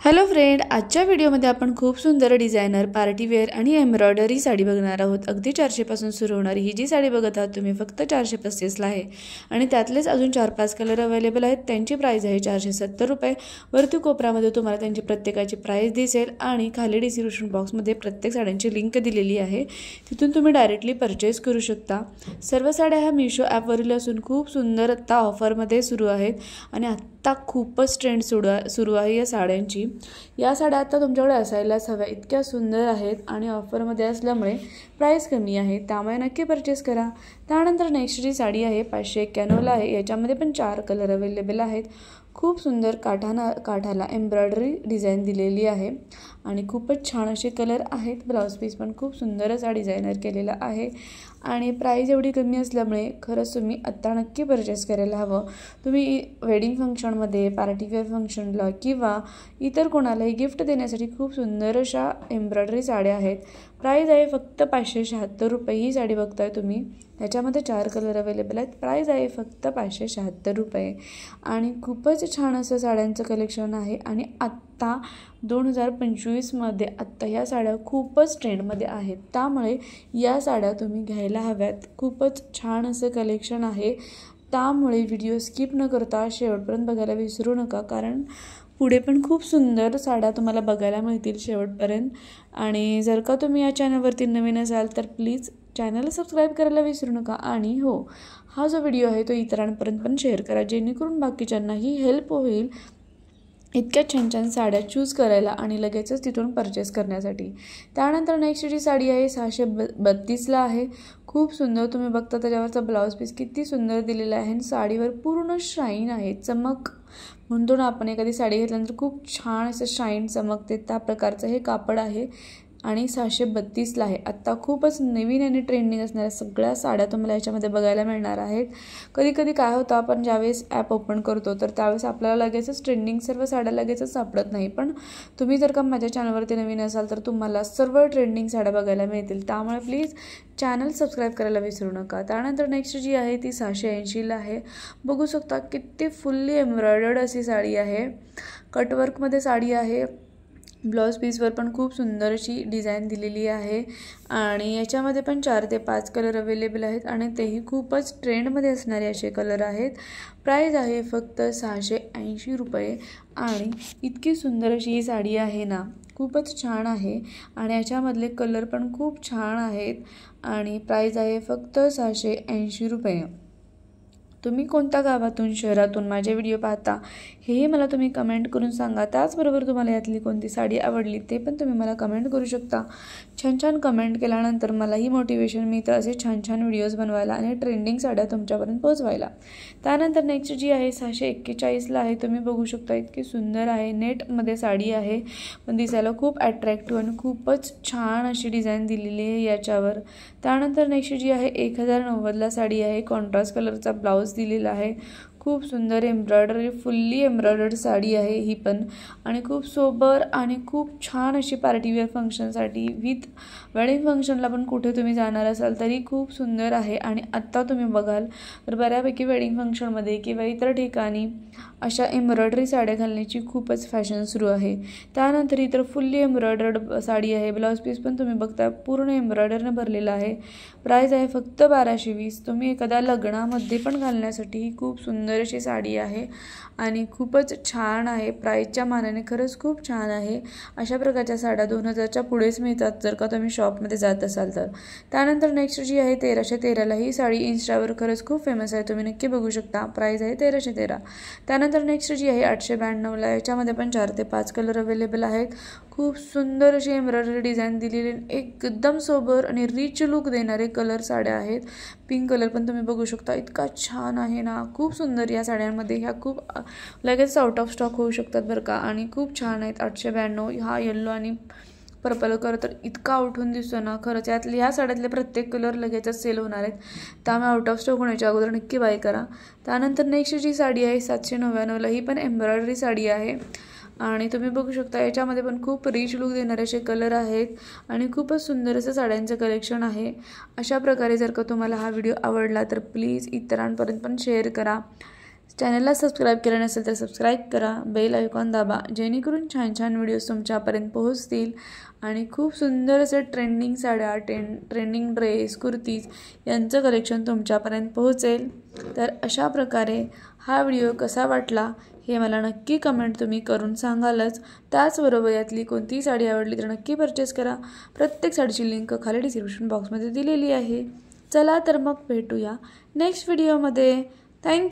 Hello friend, आजच्या व्हिडिओमध्ये आपण खूप सुंदर डिझायनर पार्टी वेअर आणि एम्ब्रॉयडरी साडी बघणार आहोत। अगदी 400 पासून सुरू होणारी ही जी साडी बघत आहात तुम्ही फक्त 435 ला आहे आणि त्यातलेच अजून 4-5 कलर अवेलेबल आहेत। त्यांची प्राइस आहे 470 रुपये। वरती कोपऱ्यामध्ये तुम्हाला त्यांची प्रत्येकाची प्राइस दिसेल आणि खाली डिस्क्रिप्शन बॉक्समध्ये प्रत्येक साड्यांची लिंक दिलेली आहे, तिथून तुम्ही डायरेक्टली परचेस करू शकता। सर्व साड्या ह्या मीशो ॲपवरील असून खूप सुंदर आता ऑफरमध्ये सुरू आहेत आणि आता खूपच ट्रेंड सुरू आहे या साड्यांची। या साड्या आता तुमच्याकडे असायलाच हव्या, इतक्या सुंदर आहेत आणि ऑफरमध्ये असल्यामुळे प्राइस कमी आहे, त्यामुळे नक्की परचेस करा। त्यानंतर नेक्स्ट जी साडी आहे 591 ला आहे। याच्यामध्ये पण 4 कलर अवेलेबल आहेत। खूप सुंदर काठाला एम्ब्रॉयडरी डिझाईन दिलेली आहे आणि खूपच छान असे कलर आहेत। ब्लाउज पीस पण खूप सुंदर असा डिझायनर केलेला आहे आणि प्राइस एवढी कमी असल्यामुळे खरंच तुम्ही आत्ता नक्की परचेस करायला हवं। तुम्ही वेडिंग फंक्शनमध्ये, पार्टी वेअर फंक्शनला किंवा इतर कोणालाही गिफ्ट देण्यासाठी खूप सुंदर अशा एम्ब्रॉयडरी साड्या आहेत। प्राइस आहे फक्त 576 रुपये। ही साडी बघताय तुम्ही, त्याच्यामध्ये 4 कलर अवेलेबल आहेत। प्राइस आहे फक्त 576 रुपये आणि खूपच छान असं साड्यांचं कलेक्शन आहे आणि आत्ता 2025 मध्ये आत्ता ह्या साड्या खूपच ट्रेंडमध्ये आहेत, त्यामुळे या साड्या तुम्ही घ्यायला हव्यात। खूपच छान असं कलेक्शन आहे, त्यामुळे व्हिडिओ स्किप न करता शेवटपर्यंत बघायला विसरू नका, कारण पुढे पण खूप सुंदर साड्या तुम्हाला बघायला मिळतील शेवटपर्यंत। आणि जर का तुम्ही या चॅनलवरती नवीन असाल तर प्लीज चॅनल सबस्क्राईब करायला विसरू नका आणि हो, हा जो व्हिडिओ आहे तो इतरांपर्यंत पण शेअर करा, जेणेकरून बाकीच्यांनाही हेल्प होईल इतक्या छान छान साड्या चूज करायला आणि लगेचच तिथून परचेस करण्यासाठी। त्यानंतर नेक्स्ट जी साडी आहे 632 ला आहे। खूप सुंदर, तुम्ही बघता त्याच्यावरचा ब्लाउज पीस किती सुंदर दिलेला आहे आणि साडीवर पूर्ण शाईन आहे, चमक म्हणतो ना आपण, एखादी साडी घेतल्यानंतर खूप छान असं शाईन चमकते, त्या प्रकारचं हे कापड आहे आणि 632 ला आहे। आत्ता खूपच नवीन आणि ट्रेंडिंग असणाऱ्या सगळ्या साड्या तुम्हाला याच्यामध्ये बघायला मिळणार आहेत। कधी कधी काय होतं, आपण ज्यावेळेस ॲप ओपन करतो तर त्यावेळेस आपल्याला लगेचच ट्रेंडिंग सर्व साड्या लगेचच सापडत नाही, पण तुम्ही जर का माझ्या चॅनलवरती नवीन असाल तर तुम्हाला सर्व ट्रेंडिंग साड्या बघायला मिळतील, त्यामुळे प्लीज चॅनल सबस्क्राईब करायला विसरू नका। त्यानंतर नेक्स्ट जी आहे ती 680 ला आहे। बघू शकता किती फुल्ली एम्ब्रॉयडर्ड अशी साडी आहे, कटवर्कमध्ये साडी आहे। ब्लाउज पीसवर पण खूप सुंदर अशी डिझाईन दिलेली आहे आणि याच्यामध्ये पण 4 ते 5 कलर अवेलेबल आहेत आणि तेही खूपच ट्रेंडमध्ये असणारे असे कलर आहेत। प्राइस आहे फक्त 680 रुपये आणि इतकी सुंदर अशी ही साडी आहे ना, खूपच छान आहे आणि याच्यामधले कलर पण खूप छान आहेत आणि प्राइस आहे फक्त 680 रुपये। तुम्ही कोणत्या गावातून, शहरातून माझे व्हिडिओ पाहता हेही मला तुम्ही कमेंट करून सांगा। त्याचबरोबर तुम्हाला यातली कोणती साडी आवडली ते पण तुम्ही मला कमेंट करू शकता। छान छान कमेंट केल्यानंतर मलाही मोटिवेशन मिळतं असे छान छान व्हिडिओज बनवायला आणि ट्रेंडिंग साड्या तुमच्यापर्यंत पोहोचवायला। त्यानंतर नेक्स्ट जी आहे 641 ला आहे। तुम्ही बघू शकता इतकी सुंदर आहे, नेटमध्ये साडी आहे पण दिसायला खूप अट्रॅक्टिव्ह आणि खूपच छान अशी डिझाईन दिलेली आहे याच्यावर। त्यानंतर नेक्स्ट जी आहे 1090 ला साडी आहे, कॉन्ट्रास्ट कलरचा ब्लाउज दिलेला आहे। खूप सुंदर एम्ब्रॉयडरी, फुल्ली एम्ब्रॉयडर्ड साडी आहे ही पण आणि खूप सोबर आणि खूप छान अशी पार्टी वेअर फंक्शनसाठी, विथ वेडिंग फंक्शनला पण कुठे तुम्ही जाणार असाल तरी खूप सुंदर आहे। आणि आत्ता तुम्ही बघाल तर बऱ्यापैकी वेडिंग फंक्शनमध्ये किंवा इतर ठिकाणी अशा एम्ब्रॉयडरी साड्या घालण्याची खूपच फॅशन सुरू आहे। त्यानंतर इतर फुल्ली एम्ब्रॉयडर्ड साडी आहे, ब्लाउज पीस पण तुम्ही बघता पूर्ण एम्ब्रॉयडरने भरलेला आहे। प्राइस आहे फक्त 1220। तुम्ही एखाद्या लग्नामध्ये पण घालण्यासाठी ही खूप सुंदर अशी साडी आहे आणि खूपच छान आहे, प्राइसच्या मानाने खरंच खूप छान आहे। अशा प्रकारच्या साड्या 2000च्या पुढेच मिळतात जर का तुम्ही शॉपमध्ये जात असाल तर। त्यानंतर नेक्स्ट जी आहे 1313 ला, ही साडी इन्स्टावर खरंच खूप फेमस आहे, तुम्ही नक्की बघू शकता। प्राइस आहे 1313। त्यानंतर नेक्स्ट जी आहे 892 ला, याच्यामध्ये पण 4 ते 5 कलर अवेलेबल आहेत। खूप सुंदर अशी एम्ब्रॉयडरी डिझाईन दिलेली, एकदम सोबर आणि रिच लुक देणारे कलर साड्या आहेत। पिंक कलर पण तुम्ही बघू शकता, इतका छान आहे ना, खूप सुंदर या साड्यांमध्ये। ह्या खूप लगेच आउट ऑफ स्टॉक होऊ शकतात बरं का आणि खूप छान आहेत। 892, हा येल्लो आणि पर्पल कलर तर इतका उठून दिसतो ना, खरंच यातले ह्या साड्यातले प्रत्येक कलर लगेचच सेल होणार आहेत, त्यामुळे आउट ऑफ स्टॉक होण्याच्या अगोदर नक्की बाय करा। त्यानंतर नेक्स्ट जी साडी आहे 799 ला, ही पण एम्ब्रॉयडरी साडी आहे आणि तुम्ही बघू शकता याच्यामध्ये पण खूप रिच लुक देणारे असे कलर आहेत आणि खूपच सुंदर असं साड्यांचं कलेक्शन आहे। अशा प्रकारे जर का तुम्हाला हा व्हिडिओ आवडला तर प्लीज इतरांपर्यंत पण शेअर करा। चॅनलला सबस्क्राईब केलं नसेल तर सबस्क्राईब करा, बेल आयकॉन दाबा, जेणेकरून छान छान व्हिडिओज तुमच्यापर्यंत पोहोचतील आणि खूप सुंदर असे ट्रेंडिंग साड्या, ट्रेंडिंग ड्रेस, कुर्तीज यांचं कलेक्शन तुमच्यापर्यंत पोहोचेल। तर अशा प्रकारे हा व्हिडिओ कसा वाटला हे मला नक्की कमेंट तुम्ही करून सांगालच। त्याचबरोबर यातली कोणती साडी आवडली तर नक्की परचेस करा। प्रत्येक साडीची लिंक खाली डिस्क्रिप्शन बॉक्समध्ये दिलेली आहे। चला तर मग भेटूया नेक्स्ट व्हिडिओमध्ये। थँक्यू।